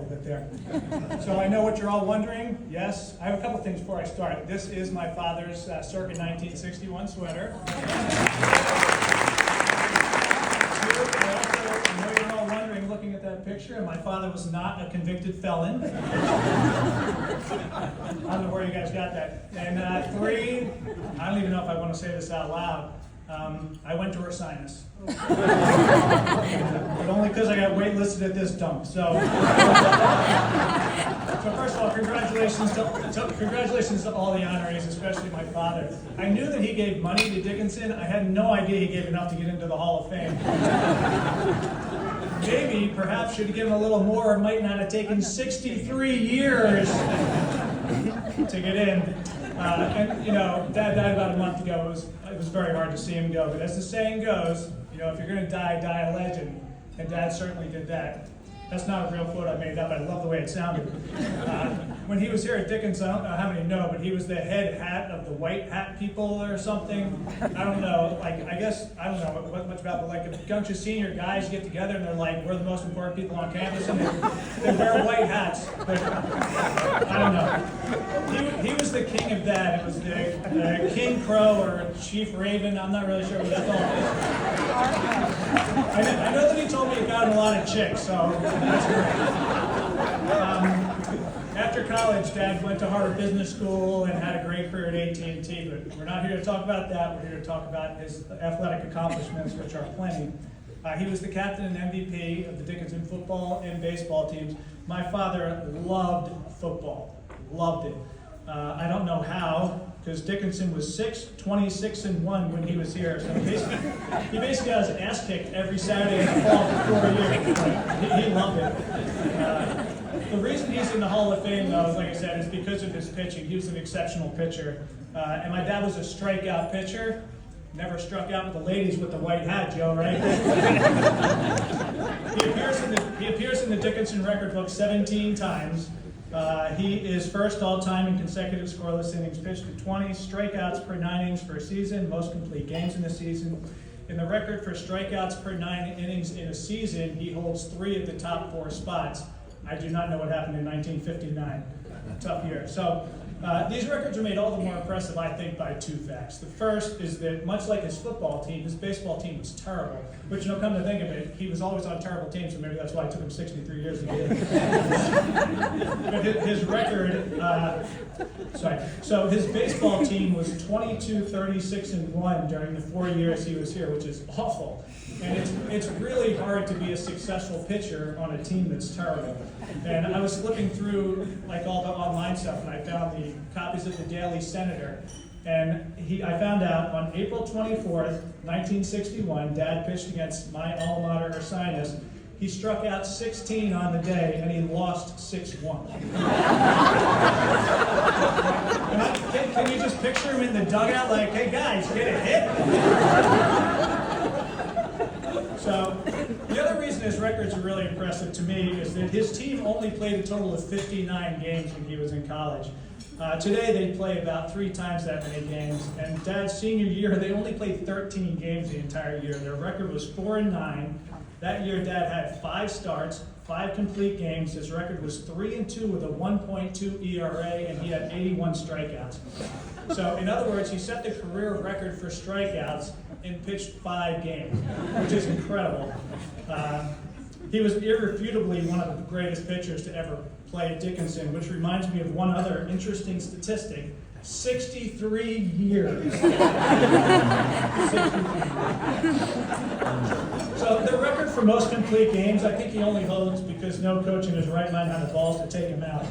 little bit there. So I know what you're all wondering. Yes, I have a couple things before I start. This is my father's circa 1961 sweater. I know you're all wondering, looking at that picture, my father was not a convicted felon. I don't know where you guys got that. And three, I don't even know if I want to say this out loud. I went to Ursinus. But only because I got waitlisted at this dump. So first of all, congratulations to all the honorees, especially my father. I knew that he gave money to Dickinson. I had no idea he gave enough to get into the Hall of Fame. Maybe, perhaps, should have given a little more. It might not have taken 63 years to get in. And, you know, Dad died about a month ago. It was very hard to see him go. But as the saying goes, you know, if you're going to die, die a legend. And Dad certainly did that. That's not a real quote I made up. I love the way it sounded. When he was here at Dickinson, I don't know how many know, but he was the head hat of the white hat people or something. I don't know. Like, I don't know what much about, but like if a bunch of senior guys get together and they're like, we're the most important people on campus, and they wear white hats. But, I don't know. He was the king of that. It was the King Crow or Chief Raven. I'm not really sure what it's called. I know that he told me he got him a lot of chicks, so that's great. After college, Dad went to Harvard Business School and had a great career at AT&T, but we're not here to talk about that. We're here to talk about his athletic accomplishments, which are plenty. He was the captain and MVP of the Dickinson football and baseball teams. My father loved football, loved it. I don't know how, because Dickinson was 26-1 when he was here. So he basically got his ass kicked every Saturday in the fall for 4 years. He loved it. The reason he's in the Hall of Fame, though, like I said, is because of his pitching. He was an exceptional pitcher. And my dad was a strikeout pitcher. Never struck out with the ladies with the white hat, Joe, right? He appears in the Dickinson record book 17 times. He is first all-time in consecutive scoreless innings pitched at 20, strikeouts per 9 innings per season, most complete games in the season. In the record for strikeouts per 9 innings in a season, he holds 3 of the top 4 spots. I do not know what happened in 1959. Tough year. So these records are made all the more impressive, I think, by 2 facts. The first is that, much like his football team, his baseball team was terrible. Which, you know, come to think of it, he was always on terrible teams, so maybe that's why it took him 63 years to get in. But his record, so his baseball team was 22-36-1 during the 4 years he was here, which is awful. And it's really hard to be a successful pitcher on a team that's terrible. And I was flipping through like all the online stuff, and I found the copies of the Daily Senator. And I found out on April 24th, 1961, Dad pitched against my alma mater, Ursinus. He struck out 16 on the day, and he lost 6-1. Can you just picture him in the dugout like, hey guys, get a hit? So, the other reason his records are really impressive to me is that his team only played a total of 59 games when he was in college. Today they play about 3 times that many games, and Dad's senior year they only played 13 games the entire year. Their record was 4-9. That year Dad had 5 starts, 5 complete games. His record was 3-2 with a 1.2 ERA, and he had 81 strikeouts. So, in other words, he set the career record for strikeouts and pitched 5 games, which is incredible. He was irrefutably one of the greatest pitchers to ever play at Dickinson, which reminds me of one other interesting statistic. 63 years. 63 years. So the record for most complete games, I think he only holds because no coach in his right mind had the balls to take him out.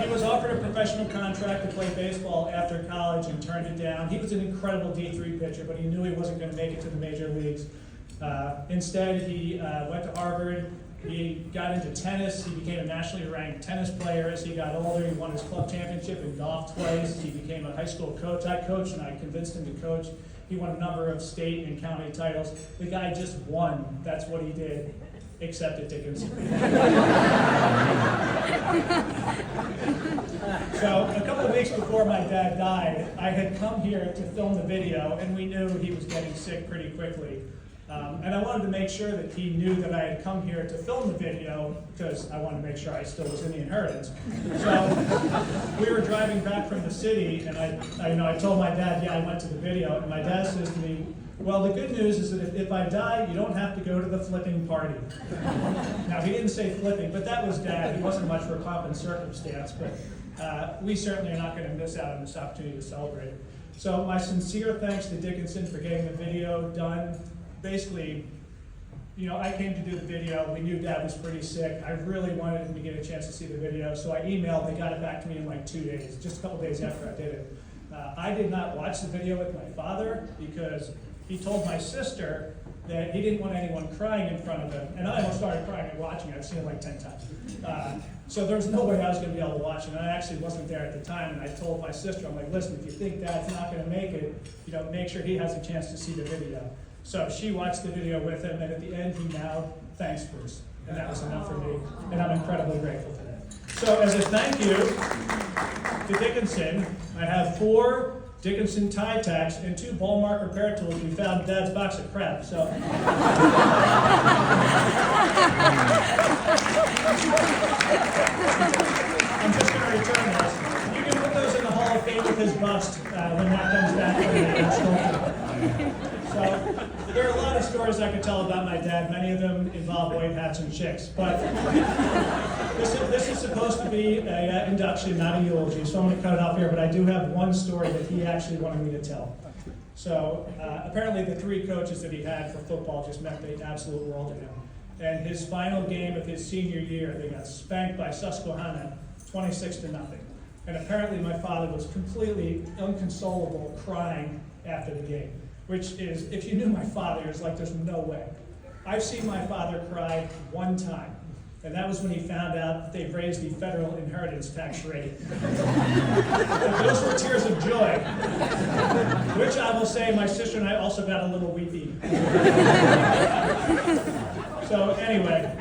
He was offered a professional contract to play baseball after college and turned it down. He was an incredible D3 pitcher, but he knew he wasn't going to make it to the major leagues. Instead, he went to Harvard. He got into tennis. He became a nationally ranked tennis player. As he got older, he won his club championship in golf twice. He became a high school coach. I coached, and I convinced him to coach. He won a number of state and county titles. The guy just won. That's what he did, except at Dickinson. So a couple of weeks before my dad died, I had come here to film the video, and we knew he was getting sick pretty quickly. And I wanted to make sure that he knew that I had come here to film the video because I wanted to make sure I still was in the inheritance. So we were driving back from the city, and I told my dad, yeah, I went to the video, and my dad says to me, well, the good news is that if I die, you don't have to go to the flipping party. Now, he didn't say flipping, but that was Dad. He wasn't much for pomp and circumstance, but we certainly are not going to miss out on this opportunity to celebrate. So my sincere thanks to Dickinson for getting the video done. Basically, I came to do the video. We knew Dad was pretty sick. I really wanted him to get a chance to see the video, so I emailed. They got it back to me in like 2 days, just a couple days after I did it. I did not watch the video with my father because he told my sister that he didn't want anyone crying in front of him, and I almost started crying and watching it. I've seen it like 10 times. So there was no way I was going to be able to watch it, and I actually wasn't there at the time, and I told my sister, I'm like, listen, if you think Dad's not going to make it, make sure he has a chance to see the video. So she watched the video with him, and at the end, he now thanks Bruce, and that was enough for me, and I'm incredibly grateful for that. So as a thank you to Dickinson, I have 4 Dickinson tie tacks and 2 ball marker repair tools we found in Dad's box of crap. So I'm just going to return those. You can put those in the Hall of Fame with his bust when that comes back. So there are a lot of stories I could tell about my dad. Many of them involve white hats and chicks. But this is supposed to be an induction, not a eulogy, so I'm going to cut it off here. But I do have one story that he actually wanted me to tell. So apparently the 3 coaches that he had for football just meant the absolute world to him. And his final game of his senior year, they got spanked by Susquehanna 26-0. And apparently my father was completely inconsolable, crying after the game. Which is, if you knew my father, it's like there's no way. I've seen my father cry one time, and that was when he found out that they've raised the federal inheritance tax rate. Those were tears of joy, which I will say my sister and I also got a little weepy. So anyway,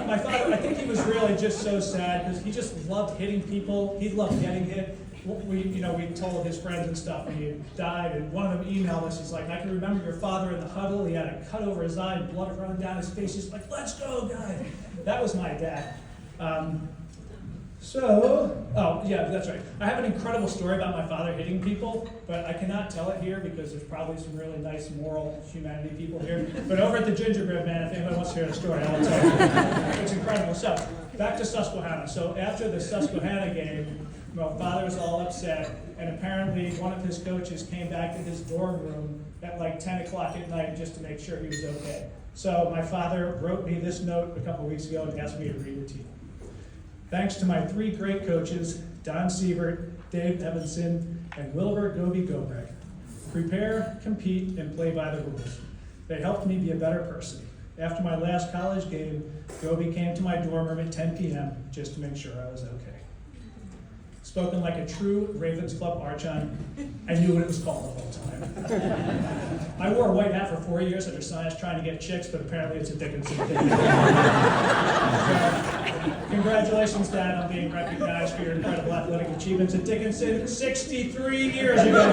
my father, I think he was really just so sad because he just loved hitting people. He loved getting hit. We told his friends and stuff when he died, and one of them emailed us. He's like, I can remember your father in the huddle. He had a cut over his eye and blood running down his face. He's like, let's go, guys. That was my dad. That's right. I have an incredible story about my father hitting people, but I cannot tell it here because there's probably some really nice moral humanity people here. But over at the Gingerbread Man, if anyone wants to hear the story, I will tell you. It's incredible. So, back to Susquehanna. So after the Susquehanna game, my father was all upset, and apparently one of his coaches came back to his dorm room at like 10 o'clock at night just to make sure he was okay. So my father wrote me this note a couple weeks ago and asked me to read it to you. Thanks to my 3 great coaches, Don Siebert, Dave Evanson, and Wilbur Goby Gobrek. Prepare, compete, and play by the rules. They helped me be a better person. After my last college game, Goby came to my dorm room at 10 p.m. just to make sure I was okay. Spoken like a true Ravens Club archon, I knew what it was called the whole time. I wore a white hat for 4 years under science trying to get chicks, but apparently it's a Dickinson thing. Congratulations, Dad, on being recognized for your incredible athletic achievements at Dickinson 63 years ago.